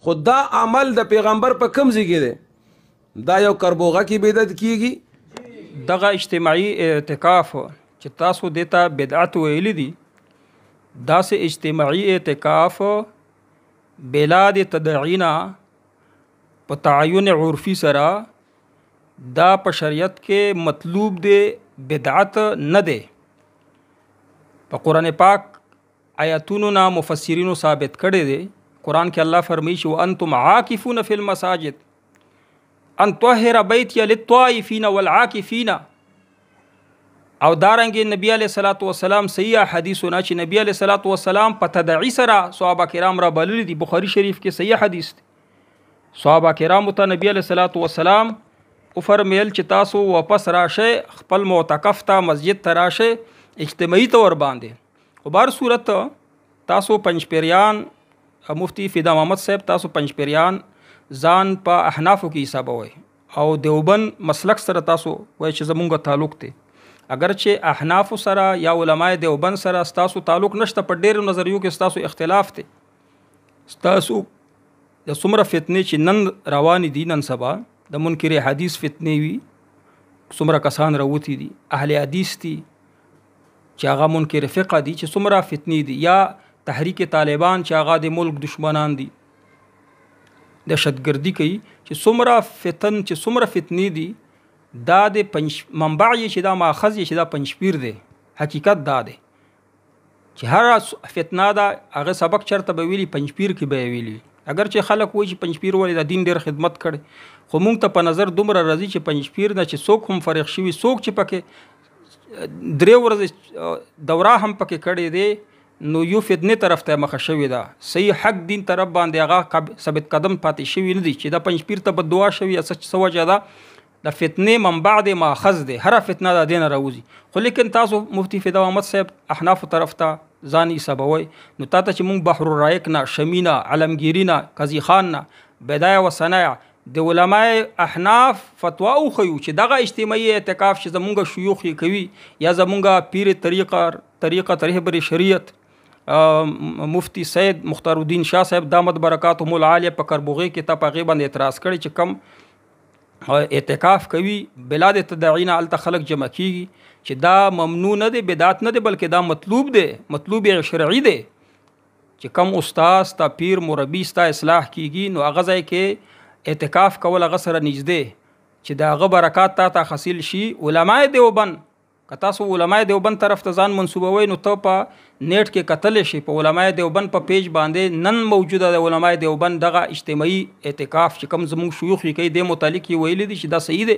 خو دا عمل د پیغمبر په کوم ځای کې دی؟ دا یو کربوغه کې بدعت کیږي. دغه اجتماعي اعتکاف چې تاسو دیتا بدعت ویلی دي، داسې اجتماعي اعتکاف بلاد تدعینا په تعین عرفي سره دا په شریعت کې مطلوب دی، بدعت نه دی. په قرآن پاک آیاتونو نه مفسرینو ثابت کړی دی. قرآن کې الله فرمایي چې وانتم عاکفون فی المساجد ان طهر بیتی للطائفین والعاکفین. او دارنګه نبی علیہ الصلوۃ والسلام صحیح حدیثونه چې نبی علیہ الصلوۃ والسلام په تدعی سره صحابه کرام را بللی دي. بخاری شریف کې صحیح حدیث دی. صحابه کرام ته نبی علیہ الصلوۃ والسلام او فرمیل چې تاسو واپس راشه خپل معتکف ته مسجد ته راشه اجتماعي طور باندې. خو بهر صورت تاسو پنځپیریان مفتی فدا محمد صاحب تاسو پنځپیریان ځان په احنافو کې حسابوي او دیوبند مسلک سره تاسو وایي چې زمونږ تعلق دی. اگر چې احناف سره یا علماء دیوبند سره تاسو تعلق نشته، په ډېرو نظریو کې تاسو اختلاف دی. تاسو د څومره فتنې چې نن روانې دي، نن سبا د منکر حدیث فتنې وي، څومره کسان راوتی دي، اهل حدیث دي چې هغه منکر فقه دي چې څومره فتنې دي، یا تحریک طالبان چې هغه د ملک دشمنان دي، دهشتګردي کوي، چې څومره فتن چې څومره فتنې دي، دا د منبع یې چې دا ماخذ یې چې دا پنځپیر دی. حقیقت دا دی چې هر فتنه دا هغه سبق چرته به ویلي پنځپیر کې به ویلي. اگر چې خلک وایي چې پنځپیر ولې د دین ډېر خدمت کړي، خو موږ ته په نظر دومره راځي چې پنځپیر نه چې څوک هم فارغ شوي، څوک چې پکې 3 ورځې دوره هم پکې کړې دی، نو یو فتنې طرف ته مخه شوې ده. صحیح حق دین طرف باندې هغه ثابت قدم پاتې شوي نه دي چې دا پنځپیر ته بددعا شوي. څه وجه ده؟ د فتنې منبع د ماخذ دی، هر فتنه د دین راوځي. خو لیکن تاسو مفتی فدا محمد صاحب احناف طرف ته ځان حسابوي، نو تاسو چې مونږ بحر الرایق نه، شمینا، علمگیری نه، قاضی خان نه، بدایه و صنایع د علماء احناف فتوا او خو چې دغه اجتماعي اعتکاف چې زمونږ شيوخ کوي یا زمونږ پیر طریقه رهبر شریعت مفتی سید مختار الدین شاه صاحب دامت برکاتهم العالیه په کربوغي کې ته په غیبه اعتراض کړي چې کم اعتکاف کوي بلاد تدعینا الته خلق جمع کیږي، چې دا ممنوع نه دی، بدعت نه دی، بلکې دا مطلوب دی، مطلوب شرعي دی. چې کم استاد تا پیر مربی ستا اصلاح کیږي، نو هغه ځای کې اعتکاف کول هغه سره نږدې چې دا هغه برکات تا حاصل شي. علماء دیوبند که تاسو علماء دیوبند طرف ته ځان منسوبوي، نو ته په نیټ کې کتل شي په علماء دیوبند په پیج باندې نن موجوده د علماء دیوبند دغه اجتماعي اعتکاف چې کوم زموږ شيوخ یې کوي د متعلق ویلي دي چې دا صحیح دی،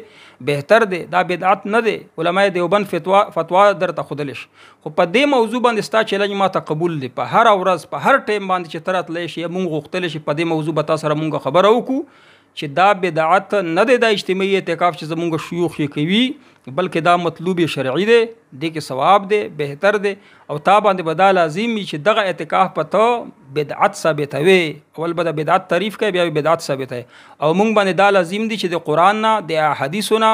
بهتر دی، دا بدعت نه دی. علماء دیوبند فتوا درته خودل شي. خو په دې موضوع باندې ستا چیلنج ما ته قبول دی. په هر ورځ په هر ټیم باندې چې تراتلی شي مونږ غوښتل شي په دې موضوع به تاسو سره مونږ خبره وکړو چې دا بدعت نه دی، د اجتماعي اعتکاف چې زمونږ شيوخ یې کوي، بلکې دا مطلوب شرعي دی، دې کې ثواب دی، بهتر دی. او تا باندې به دا لازم وي چې دغه اعتکاف په ته بدعت ثابتوي. اول به د بدعت تعریف کوي، بیا بدعت ثابتوي. او مونږ باندې دا لازم دي چې د قرآن نه، د احادیثونه،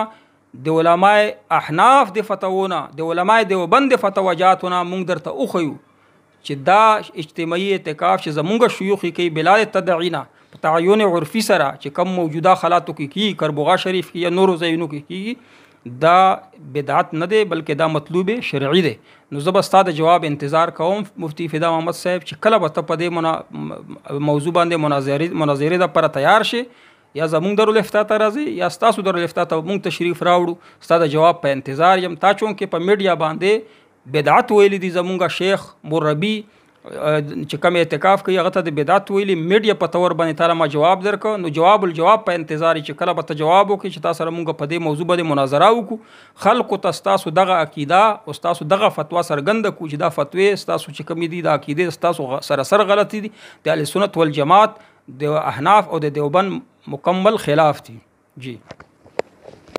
د علماء احناف د فتاوونه، د علماء دیوبند د فتواجاتونه مونږ درته وښیو چې دا اجتماعي اعتکاف چې زمونږ شيوخ کوي بلاد تدعینا په تعین عرفي سره چې کم موجوده حالاتو کې کیږي، کربوغا شریف کې یا نورو ځایونو کې کیږي، دا بدعت نه دی، بلکې دا مطلوب شرعي دی. نو زه به ستا د جواب انتظار کوم مفتی فدا محمد صاحب چې کله به ته په دې موضوع باندې مناظرې دپاره تیار شي، یا زمونږ دارالافتا ته راځي یا ستاسو دارالافتا ته مونږ تشریف راوړو. ستا د جواب په انتظار یم. تا چونکې په میډیا باندې بدعت ویلی دي، زمونږ شیخ مربی چې کوم اعتکاف کوي هغه ته د بدعت ویلي، میډیا په تور باندې تعالی ما جواب درکړ. نو جواب الجواب په انتظار چې کله به ته جواب وکړي چې تاسو سره مونږ په دې موضوع باندې مناظره وکړو، خلکو ته ستاسو دغه عقیده او ستاسو دغه فتوا څرګنده کړو چې دا فتوی ستاسو چې کومې دي د عقیدې ستاسو سره غلطي دي، د اهل سنت والجماعت د احناف او د دیوبند مکمل خلاف دي. جی